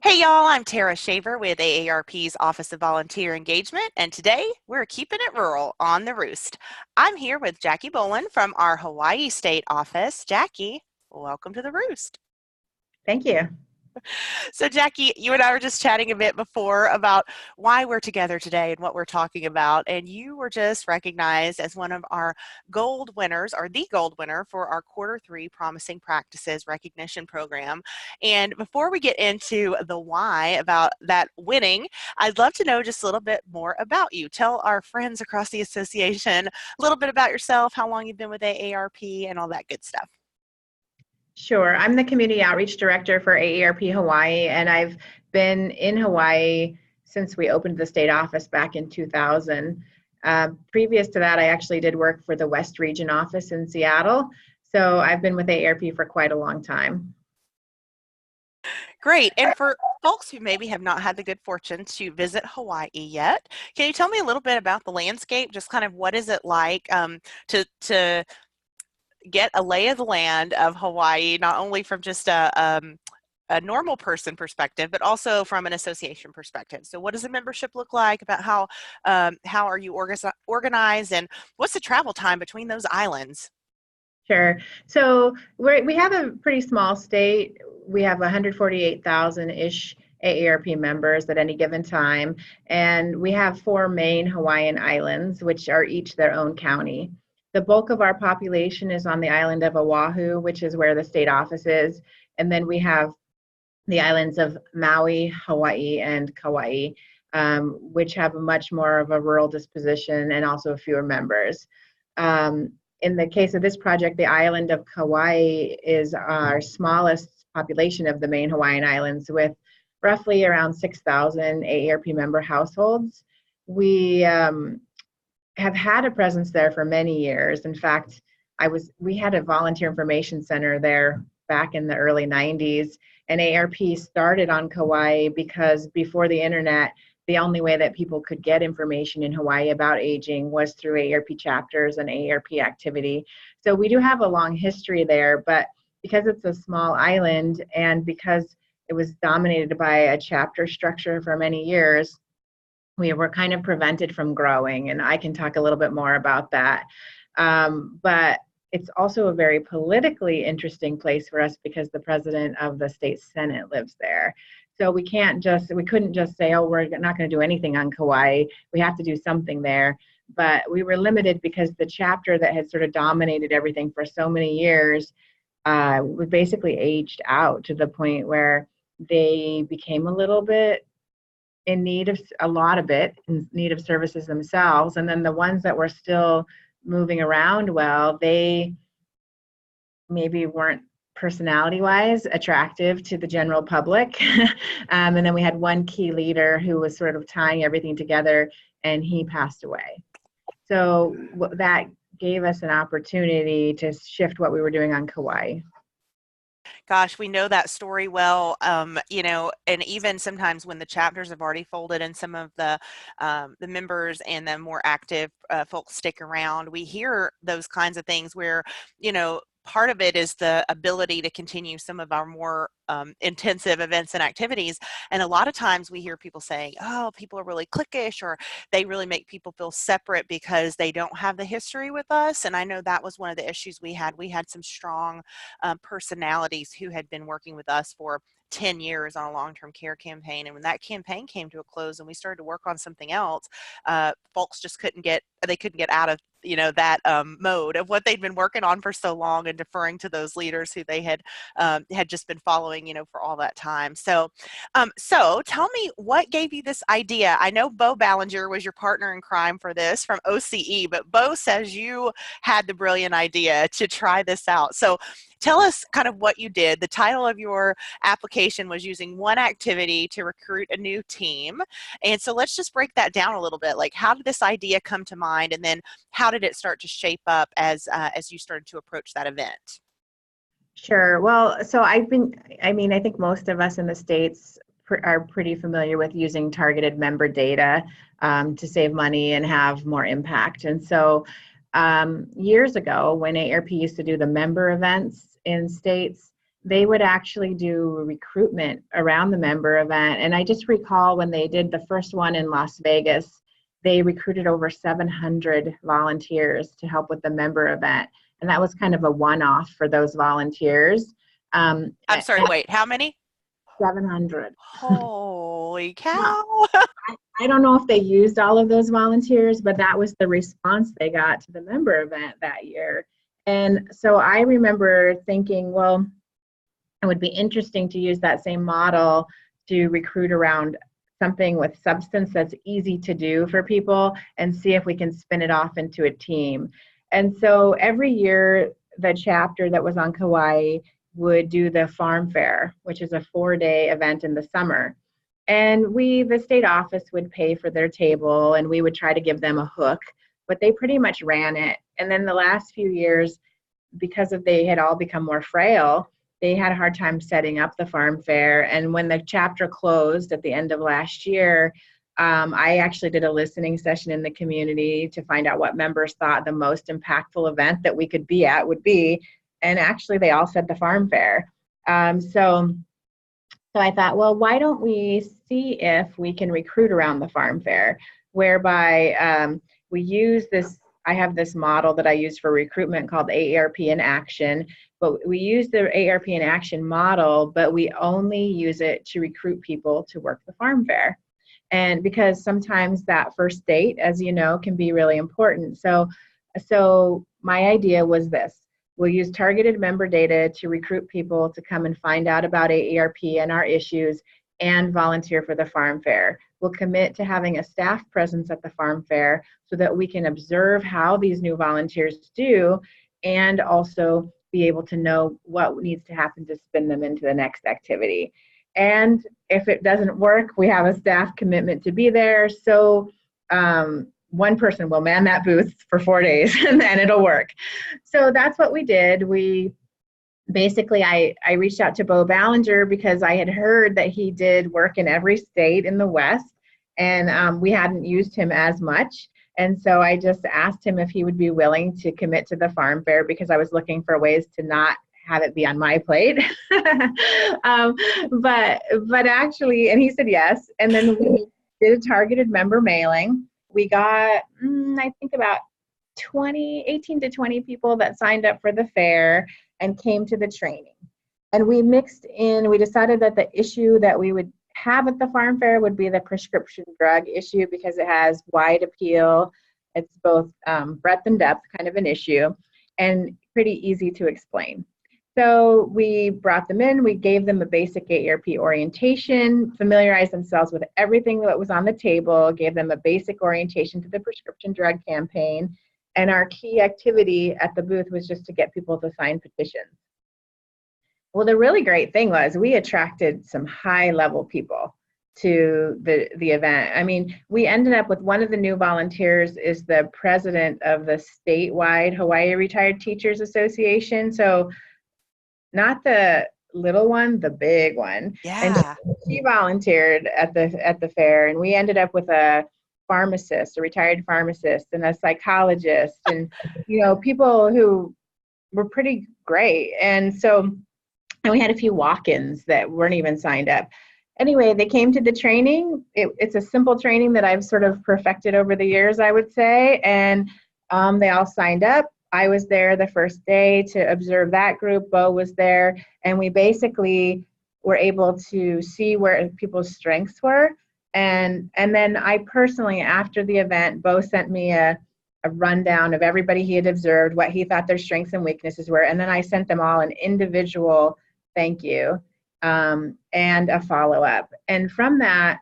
Hey y'all, I'm Tara Shaver with AARP's Office of Volunteer Engagement, and today we're keeping it rural on the roost. I'm here with Jackie Boland from our Hawaii State Office. Jackie, welcome to the roost. Thank you. So Jackie, you and I were just chatting a bit before about why we're together today and what we're talking about, and you were just recognized as one of our gold winners, or the gold winner for our Q3 Promising Practices Recognition Program. And before we get into the why about that winning, I'd love to know just a little bit more about you. Tell our friends across the association a little bit about yourself, how long you've been with AARP, and all that good stuff. Sure. I'm the Community Outreach Director for AARP Hawaii, and I've been in Hawaii since we opened the state office back in 2000. Previous to that, I actually did work for the West Region office in Seattle, so I've been with AARP for quite a long time. Great. And for folks who maybe have not had the good fortune to visit Hawaii yet, can you tell me a little bit about the landscape? Just kind of what is it like to get a lay of the land of Hawaii, not only from just a normal person perspective, but also from an association perspective. So what does the membership look like? About how are you organized, and what's the travel time between those islands? Sure. So we have a pretty small state. We have 148,000-ish AARP members at any given time, and we have 4 main Hawaiian islands, which are each their own county. The bulk of our population is on the island of Oahu, which is where the state office is, and then we have the islands of Maui, Hawaii, and Kauai, which have a much more of a rural disposition and also fewer members. In the case of this project, the island of Kauai is our smallest population of the main Hawaiian islands, with roughly around 6,000 AARP member households. We have had a presence there for many years. In fact, we had a volunteer information center there back in the early 90s, and AARP started on Kauai because before the internet, the only way that people could get information in Hawaii about aging was through AARP chapters and AARP activity. So we do have a long history there, but because it's a small island and because it was dominated by a chapter structure for many years, we were kind of prevented from growing, and I can talk a little bit more about that. But it's also a very politically interesting place for us because the president of the state Senate lives there. So we couldn't just say, oh, we're not going to do anything on Kauai. We have to do something there. But we were limited because the chapter that had sort of dominated everything for so many years was basically aged out to the point where they became a little bit in need of services themselves. And then the ones that were still moving around well, they maybe weren't personality-wise attractive to the general public. And then we had one key leader who was sort of tying everything together, and he passed away. So that gave us an opportunity to shift what we were doing on Kauai. Gosh, we know that story well, and even sometimes when the chapters have already folded and some of the members and the more active folks stick around, we hear those kinds of things where, part of it is the ability to continue some of our more intensive events and activities. And a lot of times we hear people saying, oh, people are really cliquish, or they really make people feel separate because they don't have the history with us. And I know that was one of the issues we had. We had some strong personalities who had been working with us for 10 years on a long-term care campaign. And when that campaign came to a close and we started to work on something else, folks just couldn't get out of that mode of what they'd been working on for so long and deferring to those leaders who they had just been following, for all that time. So tell me, what gave you this idea? I know Beau Ballinger was your partner in crime for this from OCE, but Beau says you had the brilliant idea to try this out. So tell us kind of what you did. The title of your application was using one activity to recruit a new team. And so let's just break that down a little bit. Like, how did this idea come to mind? And then how did it start to shape up as you started to approach that event? Sure. Well, so I think most of us in the States are pretty familiar with using targeted member data to save money and have more impact. And so years ago, when AARP used to do the member events in states, they would actually do recruitment around the member event. And I just recall when they did the first one in Las Vegas, they recruited over 700 volunteers to help with the member event. And that was kind of a one-off for those volunteers. I'm sorry, wait, how many? 700. Holy Now, cow. I don't know if they used all of those volunteers, but that was the response they got to the member event that year. And so I remember thinking, well, it would be interesting to use that same model to recruit around something with substance that's easy to do for people and see if we can spin it off into a team. And so every year, the chapter that was on Kauai would do the farm fair, which is a 4-day event in the summer. And the state office would pay for their table and we would try to give them a hook, but they pretty much ran it. And then the last few years, because they had all become more frail, they had a hard time setting up the farm fair. And when the chapter closed at the end of last year, I actually did a listening session in the community to find out what members thought the most impactful event that we could be at would be. And actually, they all said the farm fair. So I thought, well, why don't we see if we can recruit around the farm fair, whereby we use this. I have this model that I use for recruitment called AARP in Action, but we use the AARP in Action model, but we only use it to recruit people to work the farm fair. And because sometimes that first date, as you know, can be really important. So my idea was this. We'll use targeted member data to recruit people to come and find out about AARP and our issues and volunteer for the farm fair. We'll commit to having a staff presence at the farm fair so that we can observe how these new volunteers do and also be able to know what needs to happen to spin them into the next activity. And if it doesn't work, we have a staff commitment to be there. So one person will man that booth for 4 days and then it'll work. So that's what we did. Basically, I reached out to Beau Ballinger because I had heard that he did work in every state in the West, and we hadn't used him as much. And so I just asked him if he would be willing to commit to the farm fair because I was looking for ways to not have it be on my plate. But actually, and he said yes. And then we did a targeted member mailing. We got, I think about 18 to 20 people that signed up for the fair and came to the training. And we decided that the issue that we would have at the farm fair would be the prescription drug issue because it has wide appeal. It's both breadth and depth kind of an issue and pretty easy to explain. So we brought them in, we gave them a basic AARP orientation, familiarized themselves with everything that was on the table, gave them a basic orientation to the prescription drug campaign. And our key activity at the booth was just to get people to sign petitions. Well, the really great thing was we attracted some high-level people to the event. I mean, we ended up with one of the new volunteers is the president of the statewide Hawaii Retired Teachers Association. So not the little one, the big one. Yeah. And she volunteered at the fair, and we ended up with a pharmacist, a retired pharmacist, and a psychologist, and people who were pretty great. And we had a few walk-ins that weren't even signed up. Anyway, they came to the training. It's a simple training that I've sort of perfected over the years, I would say, and they all signed up. I was there the first day to observe that group. Beau was there, and we basically were able to see where people's strengths were. And then I personally, after the event, Beau sent me a rundown of everybody he had observed, what he thought their strengths and weaknesses were, and then I sent them all an individual thank you and a follow-up. And from that,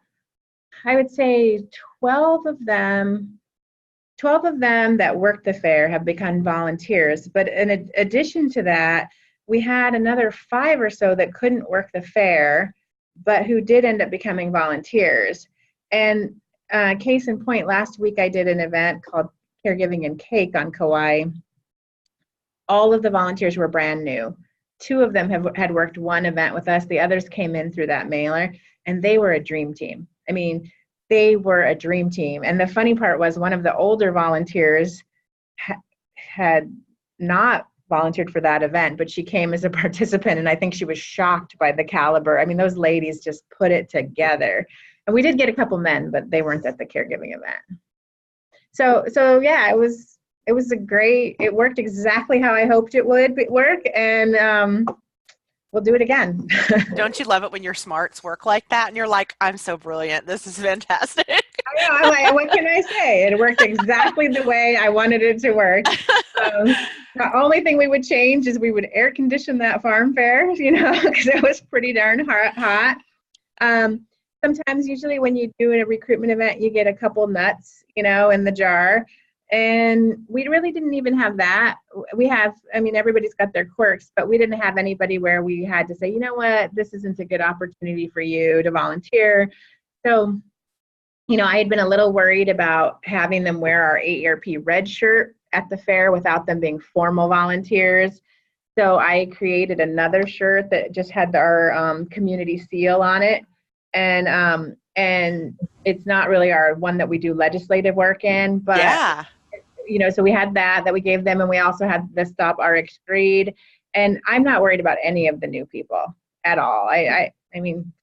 I would say 12 of them that worked the fair have become volunteers. But in addition to that, we had another 5 or so that couldn't work the fair, but who did end up becoming volunteers. And case in point, last week I did an event called Caregiving and Cake on Kauai. All of the volunteers were brand new. 2 of them had worked one event with us. The others came in through that mailer, and they were a dream team. I mean, they were a dream team. And the funny part was one of the older volunteers had not volunteered for that event, but she came as a participant, and I think she was shocked by the caliber. I mean, those ladies just put it together. And we did get a couple men, but they weren't at the caregiving event. So yeah, it was a great, it worked exactly how I hoped it would work, and we'll do it again. Don't you love it when your smarts work like that and you're like, I'm so brilliant. This is fantastic. I know, I'm like, what can I say? It worked exactly the way I wanted it to work. The only thing we would change is we would air condition that farm fair, because it was pretty darn hot. Sometimes, usually when you do a recruitment event, you get a couple nuts, in the jar. And we really didn't even have that. Everybody's got their quirks, but we didn't have anybody where we had to say, you know what, this isn't a good opportunity for you to volunteer. So, I had been a little worried about having them wear our AARP red shirt at the fair without them being formal volunteers. So I created another shirt that just had our community seal on it. And it's not really our one that we do legislative work in, but Yeah. So we had that we gave them, and we also had the Stop RX Greed. And I'm not worried about any of the new people at all.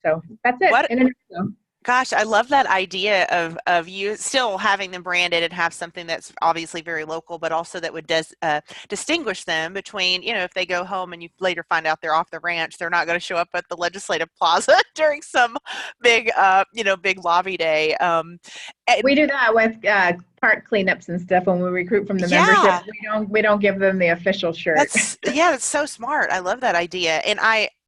So that's it. What? Gosh, I love that idea of you still having them branded and have something that's obviously very local, but also that would distinguish them between, if they go home and you later find out they're off the ranch, they're not going to show up at the Legislative Plaza during some big, big lobby day. We do that with park cleanups and stuff when we recruit from the membership. We don't give them the official shirt. That's so smart. I love that idea. And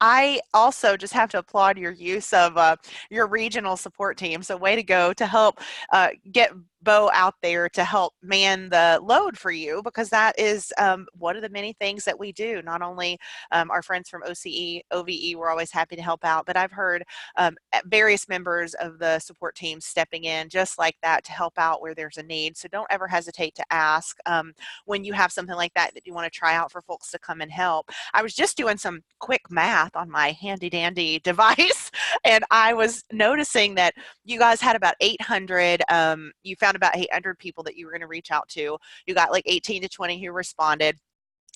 I also just have to applaud your use of your regional support team. So way to go to help get Beau out there to help man the load for you, because that is one of the many things that we do. Not only our friends from OVE, we're always happy to help out, but I've heard various members of the support team stepping in just like that to help out where there's a need. So don't ever hesitate to ask when you have something like that you want to try out for folks to come and help. I was just doing some quick math on my handy dandy device, and I was noticing that you guys had about 800, you found about 800 people that you were going to reach out to. You got like 18 to 20 who responded,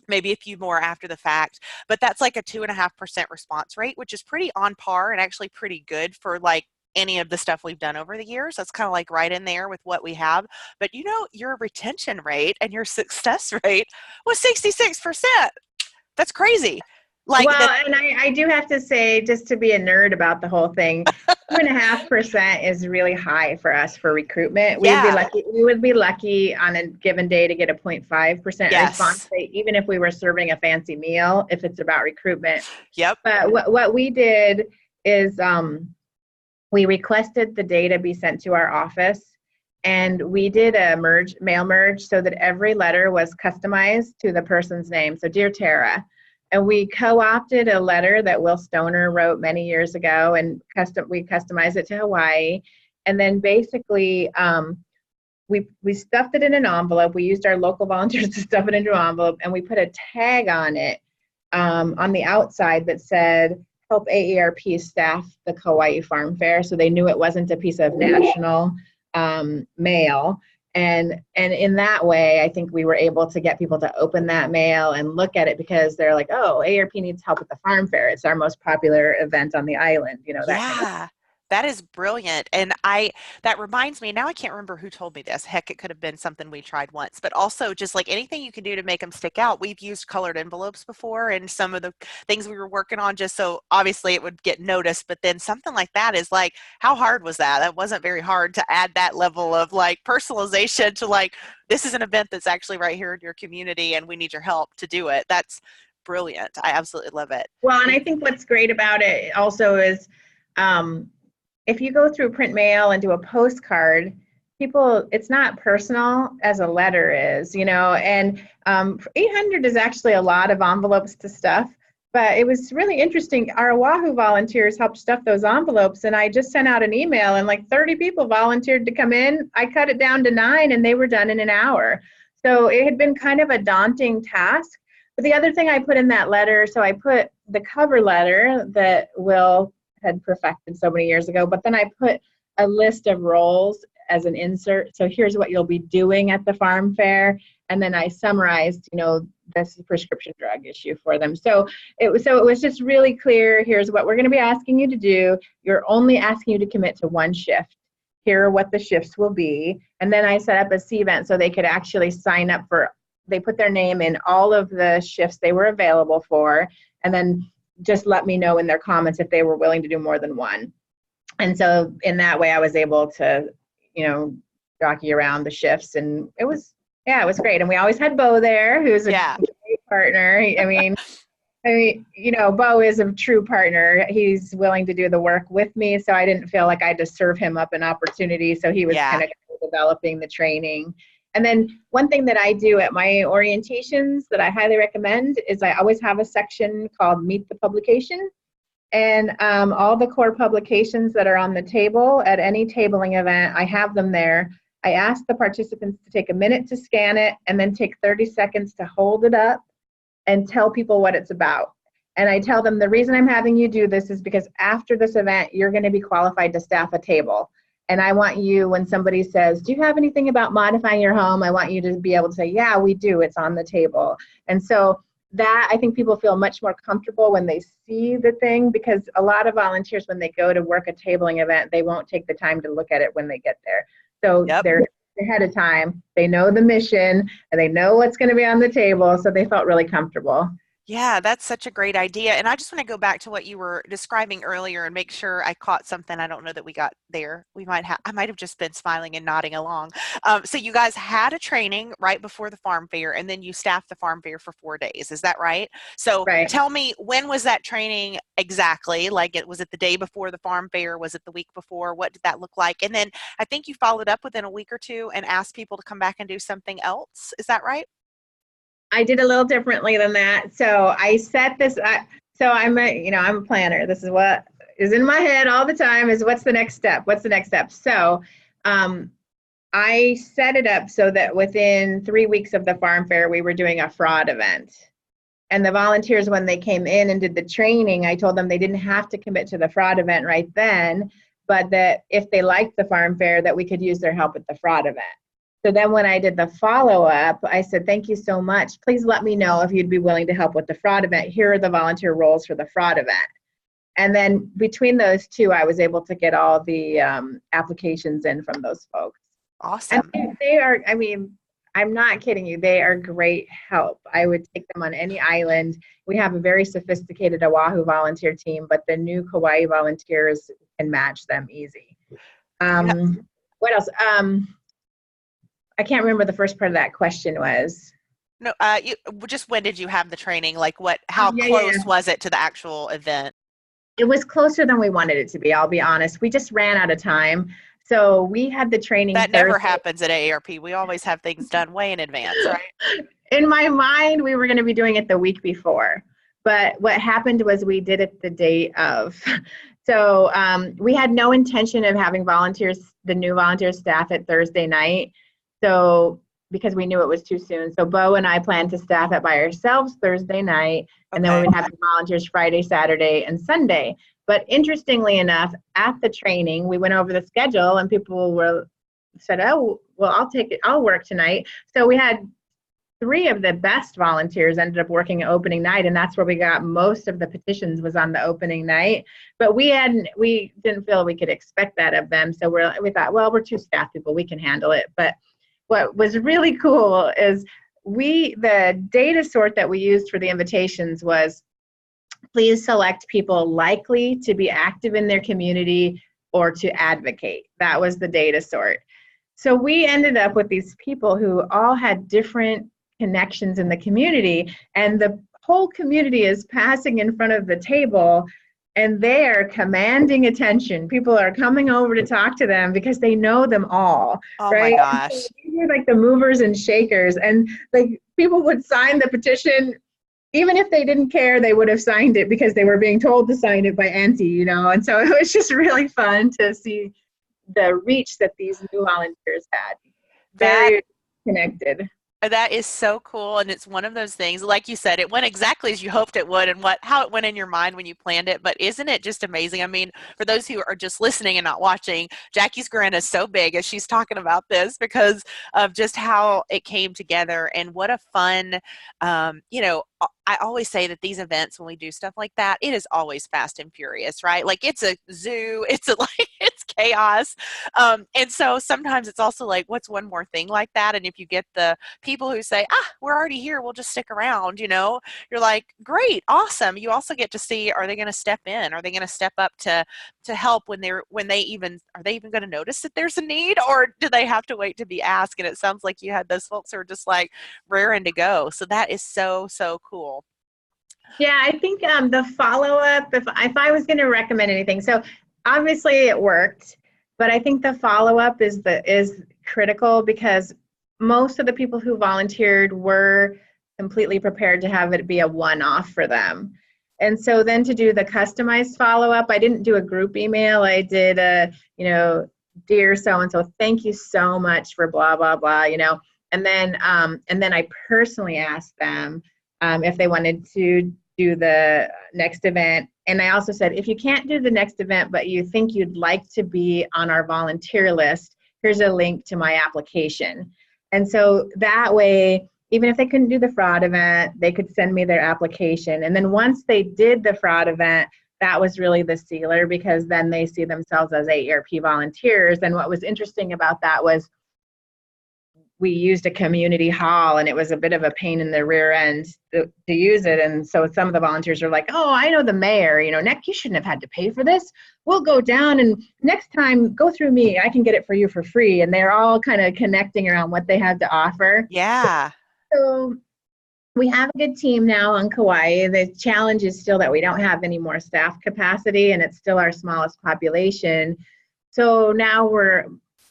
maybe a few more after the fact, but that's like a 2.5% response rate, which is pretty on par and actually pretty good for like any of the stuff we've done over the years. That's kind of like right in there with what we have. But your retention rate and your success rate was 66%. That's crazy. And I do have to say, just to be a nerd about the whole thing, 2.5% is really high for us for recruitment. We would be lucky on a given day to get a 0.5% response rate, even if we were serving a fancy meal, if it's about recruitment. Yep. But what we did is we requested the data be sent to our office, and we did a mail merge so that every letter was customized to the person's name. So, Dear Tara. And we co-opted a letter that Will Stoner wrote many years ago, and we customized it to Hawaii. And then basically, we stuffed it in an envelope. We used our local volunteers to stuff it into an envelope, and we put a tag on it on the outside that said, "Help AARP staff the Hawaii Farm Fair," so they knew it wasn't a piece of national mail. And in that way, I think we were able to get people to open that mail and look at it, because they're like, oh, AARP needs help at the farm fair. It's our most popular event on the island, that kind of. That is brilliant. And that reminds me, now I can't remember who told me this. Heck, it could have been something we tried once, but also just like anything you can do to make them stick out. We've used colored envelopes before, and some of the things we were working on, just so obviously it would get noticed. But then something like that is like, how hard was that? That wasn't very hard to add that level of like personalization to like, this is an event that's actually right here in your community and we need your help to do it. That's brilliant. I absolutely love it. Well, and I think what's great about it also is, if you go through print mail and do a postcard, it's not personal as a letter is, and 800 is actually a lot of envelopes to stuff, but it was really interesting. Our Oahu volunteers helped stuff those envelopes, and I just sent out an email, and like 30 people volunteered to come in. I cut it down to 9, and they were done in an hour. So it had been kind of a daunting task. But the other thing I put in that letter, so I put the cover letter that Will had perfected so many years ago, but then I put a list of roles as an insert. So here's what you'll be doing at the farm fair. And then I summarized, this prescription drug issue for them. So it was just really clear. Here's what we're going to be asking you to do. You're only asking you to commit to one shift. Here are what the shifts will be. And then I set up a C event so they could actually sign up they put their name in all of the shifts they were available for, and then just let me know in their comments if they were willing to do more than one. And so in that way, I was able to, jockey around the shifts, and it was great. And we always had Beau there, who's a great partner. Beau is a true partner. He's willing to do the work with me, so I didn't feel like I had to serve him up an opportunity. So he was kind of developing the training. And then one thing that I do at my orientations that I highly recommend is I always have a section called Meet the Publication. And all the core publications that are on the table at any tabling event, I have them there. I ask the participants to take a minute to scan it and then take 30 seconds to hold it up and tell people what it's about. And I tell them the reason I'm having you do this is because after this event, you're going to be qualified to staff a table. And I want you, when somebody says, do you have anything about modifying your home? I want you to be able to say, yeah, we do. It's on the table. And so that, I think people feel much more comfortable when they see the thing, because a lot of volunteers, when they go to work a tabling event, they won't take the time to look at it when they get there. So they're ahead of time. They know the mission and they know what's going to be on the table. So they felt really comfortable. Yeah, that's such a great idea. And I just want to go back to what you were describing earlier and make sure I caught something. I don't know that we got there. I might have just been smiling and nodding along. So you guys had a training right before the farm fair, and then you staffed the farm fair for 4 days. Is that right? So Tell me, when was that training exactly? Like, was it the day before the farm fair? Was it the week before? What did that look like? And then I think you followed up within a week or two and asked people to come back and do something else. Is that right? I did a little differently than that. So I set this, I'm a planner. This is what is in my head all the time is what's the next step? What's the next step? So I set it up so that within 3 weeks of the farm fair, we were doing a fraud event. And the volunteers, when they came in and did the training, I told them they didn't have to commit to the fraud event right then, but that if they liked the farm fair, that we could use their help at the fraud event. So then when I did the follow-up, I said, thank you so much. Please let me know if you'd be willing to help with the fraud event. Here are the volunteer roles for the fraud event. And then between those two, I was able to get all the applications in from those folks. Awesome. And they are, I'm not kidding you. They are great help. I would take them on any island. We have a very sophisticated Oahu volunteer team, but the new Kauai volunteers can match them easy. What else? I can't remember the first part of that question was. No, just when did you have the training? Like how close was it to the actual event? It was closer than we wanted it to be, I'll be honest. We just ran out of time. So we had the training That never happens at AARP. We always have things done way in advance, right? In my mind, we were going to be doing it the week before. But what happened was we did it the day of. So we had no intention of having the new volunteers staff it Thursday night. So because we knew it was too soon. So Beau and I planned to staff it by ourselves Thursday night, and then we would have volunteers Friday, Saturday, and Sunday. But interestingly enough, at the training, we went over the schedule and people said, oh, well, I'll take it. I'll work tonight. So we had 3 of the best volunteers ended up working opening night, and that's where we got most of the petitions was on the opening night. But we didn't feel we could expect that of them. So we thought, well, we're 2 staff people, we can handle it. But what was really cool is the data sort that we used for the invitations was, please select people likely to be active in their community or to advocate. That was the data sort. So we ended up with these people who all had different connections in the community, and the whole community is passing in front of the table and they're commanding attention. People are coming over to talk to them because they know them all. Oh right? My gosh. So these were like the movers and shakers, and like people would sign the petition. Even if they didn't care, they would have signed it because they were being told to sign it by Auntie, and so it was just really fun to see the reach that these new volunteers had. Very connected. That is so cool, and it's one of those things, like you said, it went exactly as you hoped it would, and how it went in your mind when you planned it. But isn't it just amazing? I mean, for those who are just listening and not watching, Jackie's grin is so big as she's talking about this because of just how it came together and what a fun, I always say that these events, when we do stuff like that, it is always fast and furious, right? Like it's a zoo, it's a like it's chaos, and so sometimes it's also like, what's one more thing like that? And if you get the people who say, we're already here, we'll just stick around, you're like, great, awesome. You also get to see, are they going to step in? Are they going to step up to help when they even, are they even going to notice that there's a need, or do they have to wait to be asked? And it sounds like you had those folks who are just like raring to go. So that is so, so cool. Yeah, I think the follow up, if I was going to recommend anything, so obviously it worked, but I think the follow up is critical because most of the people who volunteered were completely prepared to have it be a one off for them. And so then to do the customized follow up, I didn't do a group email. I did dear so and so, thank you so much for blah blah blah, and then I personally asked them if they wanted to do the next event. And I also said, if you can't do the next event, but you think you'd like to be on our volunteer list, here's a link to my application. And so that way, even if they couldn't do the fraud event, they could send me their application. And then once they did the fraud event, that was really the sealer because then they see themselves as AARP volunteers. And what was interesting about that was we used a community hall and it was a bit of a pain in the rear end to use it. And so some of the volunteers are like, oh, I know the mayor, Nick, you shouldn't have had to pay for this. We'll go down and next time go through me. I can get it for you for free. And they're all kind of connecting around what they have to offer. Yeah. So we have a good team now on Kauai. The challenge is still that we don't have any more staff capacity and it's still our smallest population. So now we're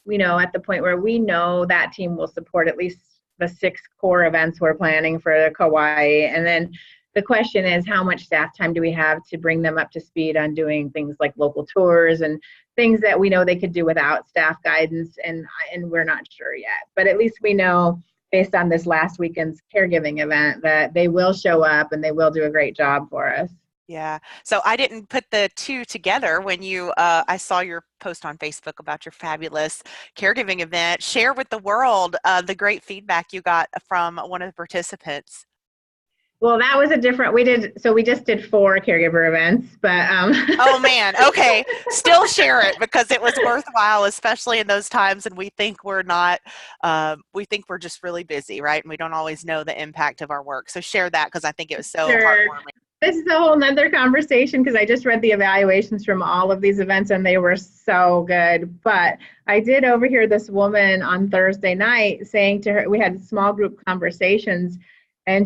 at the point where we know that team will support at least the 6 core events we're planning for Kauai. And then the question is, how much staff time do we have to bring them up to speed on doing things like local tours and things that we know they could do without staff guidance? And we're not sure yet. But at least we know, based on this last weekend's caregiving event, that they will show up and they will do a great job for us. Yeah. So I didn't put the two together when I saw your post on Facebook about your fabulous caregiving event. Share with the world the great feedback you got from one of the participants. Well, that was we just did 4 caregiver events, but Oh man, okay. Still share it because it was worthwhile, especially in those times and we think we're not, we think we're just really busy, right? And we don't always know the impact of our work. So share that because I think it was so sure. heartwarming. This is a whole nother conversation because I just read the evaluations from all of these events and they were so good. But I did overhear this woman on Thursday night saying to her, we had small group conversations, and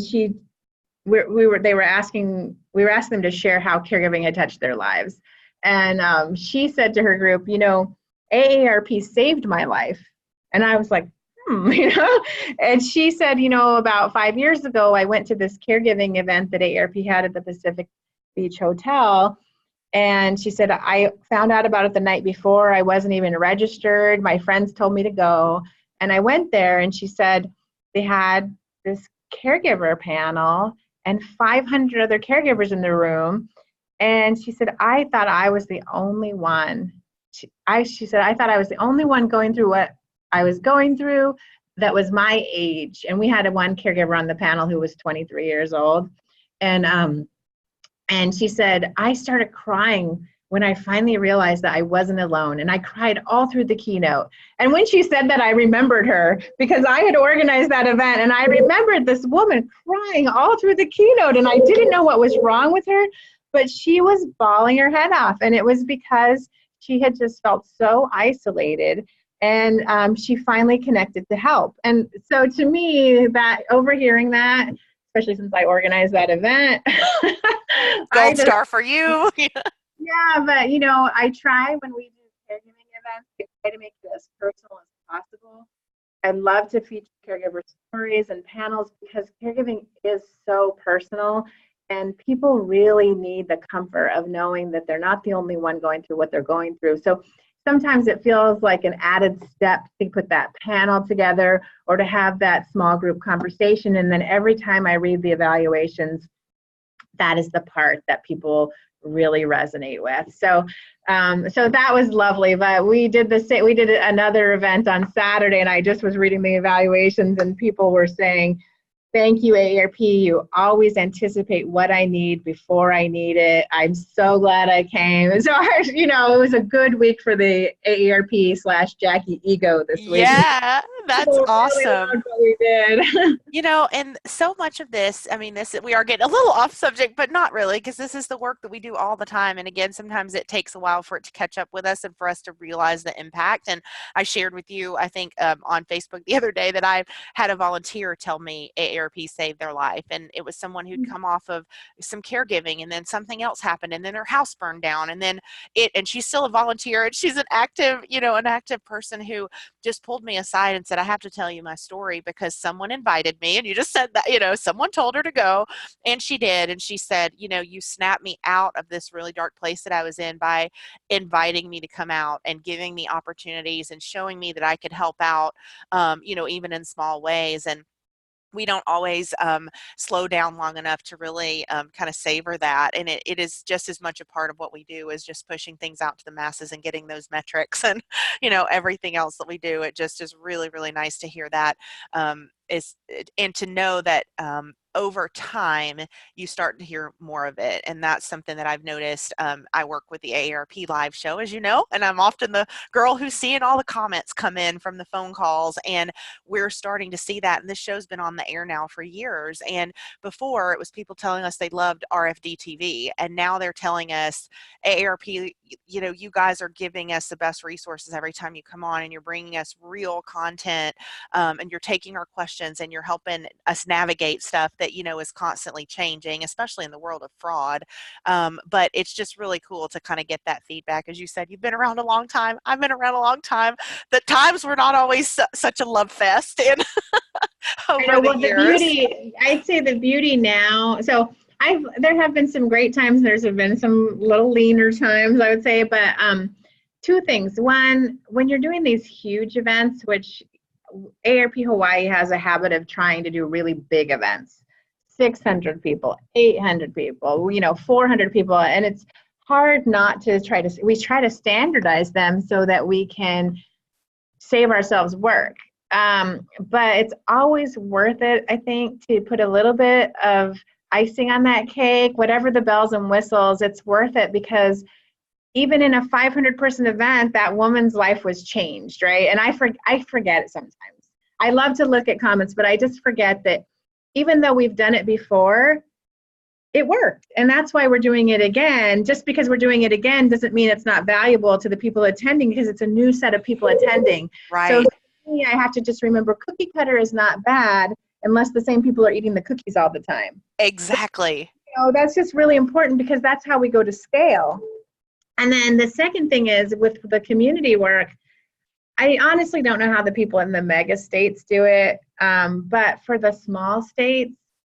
we were asking them to share how caregiving had touched their lives. And she said to her group, AARP saved my life. And I was like, and she said, about 5 years ago, I went to this caregiving event that AARP had at the Pacific Beach Hotel. And she said, I found out about it the night before. I wasn't even registered. My friends told me to go. And I went there, and she said they had this caregiver panel and 500 other caregivers in the room. And she said, I thought I was the only one. She said, I thought I was the only one going through what I was going through that was my age. And we had one caregiver on the panel who was 23 years old. And she said, I started crying when I finally realized that I wasn't alone. And I cried all through the keynote. And when she said that, I remembered her because I had organized that event. And I remembered this woman crying all through the keynote. And I didn't know what was wrong with her, but she was bawling her head off. And it was because she had just felt so isolated. And she finally connected to help. And so to me, that overhearing that, especially since I organized that event, Gold star for you. Yeah, but I try when we do caregiving events to try to make it as personal as possible. I love to feature caregiver stories and panels because caregiving is so personal, and people really need the comfort of knowing that they're not the only one going through what they're going through. So sometimes it feels like an added step to put that panel together or to have that small group conversation. And then every time I read the evaluations, that is the part that people really resonate with. So that was lovely. But we did another event on Saturday, and I just was reading the evaluations, and people were saying, "Thank you, AARP. You always anticipate what I need before I need it. I'm so glad I came." So, it was a good week for the AARP/Jackie ego this week. Yeah, that's People really awesome. loved what we did. And so much of this, I mean, we are getting a little off subject, but not really, because this is the work that we do all the time. And again, sometimes it takes a while for it to catch up with us and for us to realize the impact. And I shared with you, I think, on Facebook the other day that I had a volunteer tell me AARP saved their life. And it was someone who'd come off of some caregiving, and then something else happened, and then her house burned down, and then and she's still a volunteer, and she's an active person who just pulled me aside and said, "I have to tell you my story because someone invited me." And you just said that, someone told her to go, and she did. And she said, "You snapped me out of this really dark place that I was in by inviting me to come out and giving me opportunities and showing me that I could help out, even in small ways." And we don't always slow down long enough to really kind of savor that. And it is just as much a part of what we do as just pushing things out to the masses and getting those metrics and, everything else that we do. It just is really, really nice to hear that and to know that over time, you start to hear more of it. And that's something that I've noticed. I work with the AARP live show, as you know, and I'm often the girl who's seeing all the comments come in from the phone calls. And we're starting to see that. And this show's been on the air now for years. And before, it was people telling us they loved RFD TV. And now they're telling us, AARP, you guys are giving us the best resources every time you come on, and you're bringing us real content, and you're taking our questions, and you're helping us navigate stuff that is constantly changing, especially in the world of fraud. But it's just really cool to kind of get that feedback. As you said, you've been around a long time. I've been around a long time. The times were not always such a love fest and I over know. the Well, years. I'd say the beauty now. So there have been some great times. There's been some little leaner times, I would say. But two things. One, when you're doing these huge events, which AARP Hawaii has a habit of trying to do really big events, 600 people, 800 people, 400 people. And it's hard not to we try to standardize them so that we can save ourselves work. But it's always worth it, I think, to put a little bit of icing on that cake, whatever the bells and whistles, it's worth it, because even in a 500-person event, that woman's life was changed, right? And I forget it sometimes. I love to look at comments, but I just forget that even though we've done it before, it worked. And that's why we're doing it again. Just because we're doing it again doesn't mean it's not valuable to the people attending, because it's a new set of people attending. So Right. for me, I have to just remember cookie cutter is not bad unless the same people are eating the cookies all the time. Exactly. That's just really important, because that's how we go to scale. And then the second thing is with the community work, I honestly don't know how the people in the mega states do it. But for the small states,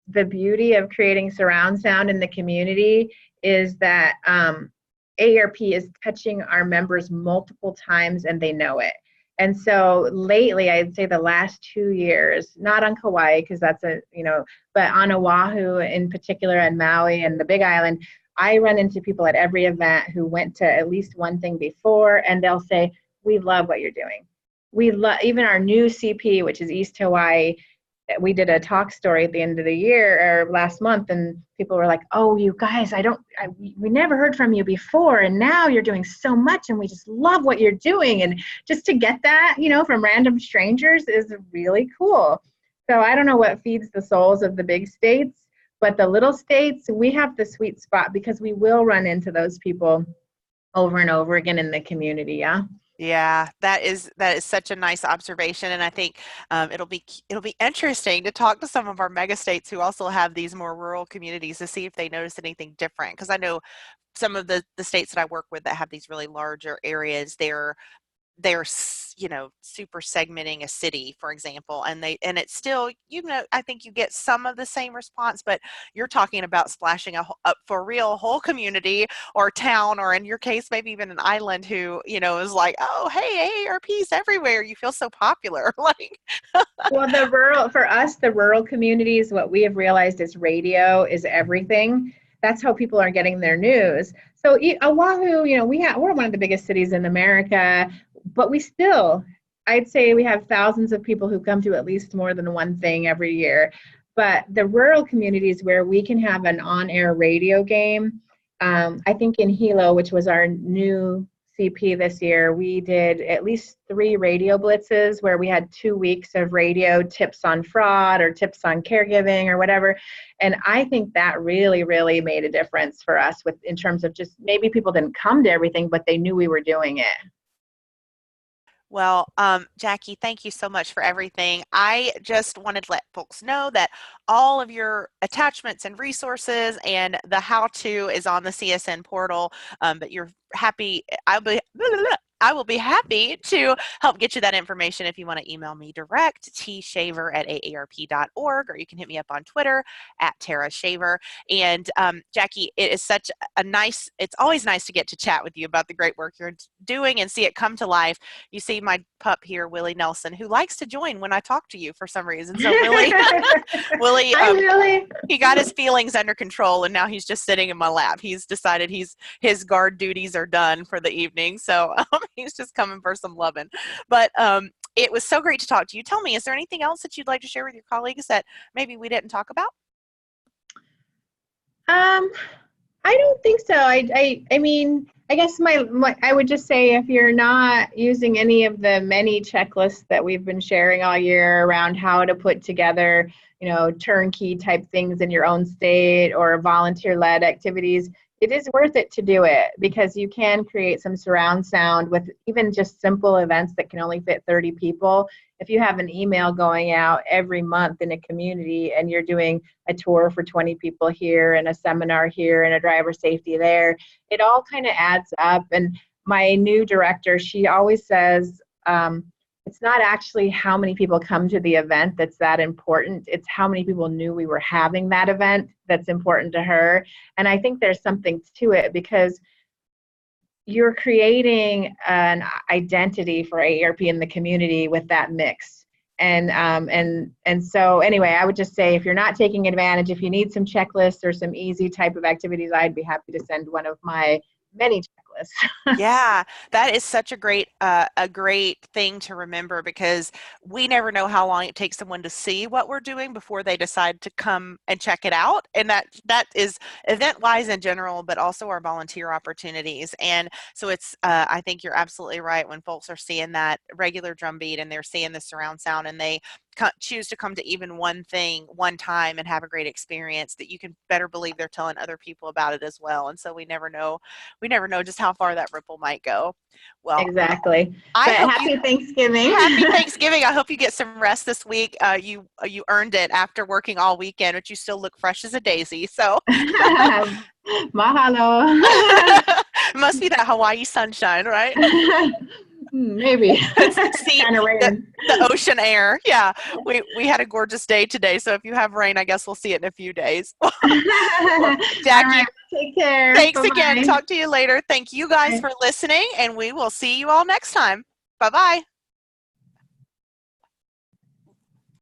the beauty of creating surround sound in the community is that AARP is touching our members multiple times, and they know it. And so lately, I'd say the last 2 years, not on Kauai, because that's but on Oahu in particular, and Maui and the Big Island, I run into people at every event who went to at least one thing before, and they'll say, "We love what you're doing. We love," even our new CP, which is East Hawaii. We did a talk story at the end of the year or last month, and people were like, "Oh, you guys, we never heard from you before, and now you're doing so much, and we just love what you're doing." And just to get that, from random strangers is really cool. So I don't know what feeds the souls of the big states, but the little states, we have the sweet spot, because we will run into those people over and over again in the community. Yeah. Yeah, that is such a nice observation, and I think it'll be interesting to talk to some of our mega states who also have these more rural communities to see if they notice anything different. Because I know some of the states that I work with that have these really larger areas, they're super segmenting a city, for example, and it's still, I think you get some of the same response, but you're talking about splashing a for real whole community or town, or in your case maybe even an island, who is like, oh hey, AARP's everywhere, you feel so popular. Like, Well, for us, the rural communities, what we have realized is radio is everything. That's how people are getting their news. So Oahu, we're one of the biggest cities in America, but I'd say we have thousands of people who come to at least more than one thing every year. But the rural communities where we can have an on-air radio game, I think in Hilo, which was our new CP this year, we did at least 3 radio blitzes where we had 2 weeks of radio tips on fraud or tips on caregiving or whatever. And I think that really, really made a difference for us in terms of just maybe people didn't come to everything, but they knew we were doing it. Well, Jackie, thank you so much for everything. I just wanted to let folks know that all of your attachments and resources and the how-to is on the CSN portal, but you're happy. I will be happy to help get you that information if you want to email me direct, tshaver@aarp.org, or you can hit me up on Twitter @TaraShaver. And Jackie, it is it's always nice to get to chat with you about the great work you're doing and see it come to life. You see my pup here, Willie Nelson, who likes to join when I talk to you for some reason. So Willie, Willie, he got his feelings under control, and now he's just sitting in my lap. He's decided his guard duties are done for the evening, so he's just coming for some loving. But it was so great to talk to you. Tell me, is there anything else that you'd like to share with your colleagues that maybe we didn't talk about? I don't think so. I mean, I guess I would just say, if you're not using any of the many checklists that we've been sharing all year around how to put together, turnkey type things in your own state or volunteer-led activities, it is worth it to do it, because you can create some surround sound with even just simple events that can only fit 30 people. If you have an email going out every month in a community and you're doing a tour for 20 people here and a seminar here and a driver safety there, it all kind of adds up. And my new director, she always says, it's not actually how many people come to the event that's that important. It's how many people knew we were having that event that's important to her. And I think there's something to it, because you're creating an identity for AARP in the community with that mix. And so anyway, I would just say, if you're not taking advantage, if you need some checklists or some easy type of activities, I'd be happy to send one of my many checklists. Yeah, that is such a great thing to remember, because we never know how long it takes someone to see what we're doing before they decide to come and check it out. And that is event-wise in general, but also our volunteer opportunities. And so it's I think you're absolutely right. When folks are seeing that regular drumbeat and they're seeing the surround sound, and they choose to come to even one thing one time and have a great experience, that you can better believe they're telling other people about it as well. And so we never know just how far that ripple might go. Well, exactly. But happy Thanksgiving. Happy Thanksgiving. I hope you get some rest this week. You earned it after working all weekend, but you still look fresh as a daisy. So mahalo. It must be that Hawaii sunshine, right? Maybe. See, the ocean air. Yeah, we had a gorgeous day today, so if you have rain, I guess we'll see it in a few days. Well, Jackie, right, take care. Thanks Bye-bye. again. Talk to you later. Thank you guys for listening, and we will see you all next time. Bye-bye.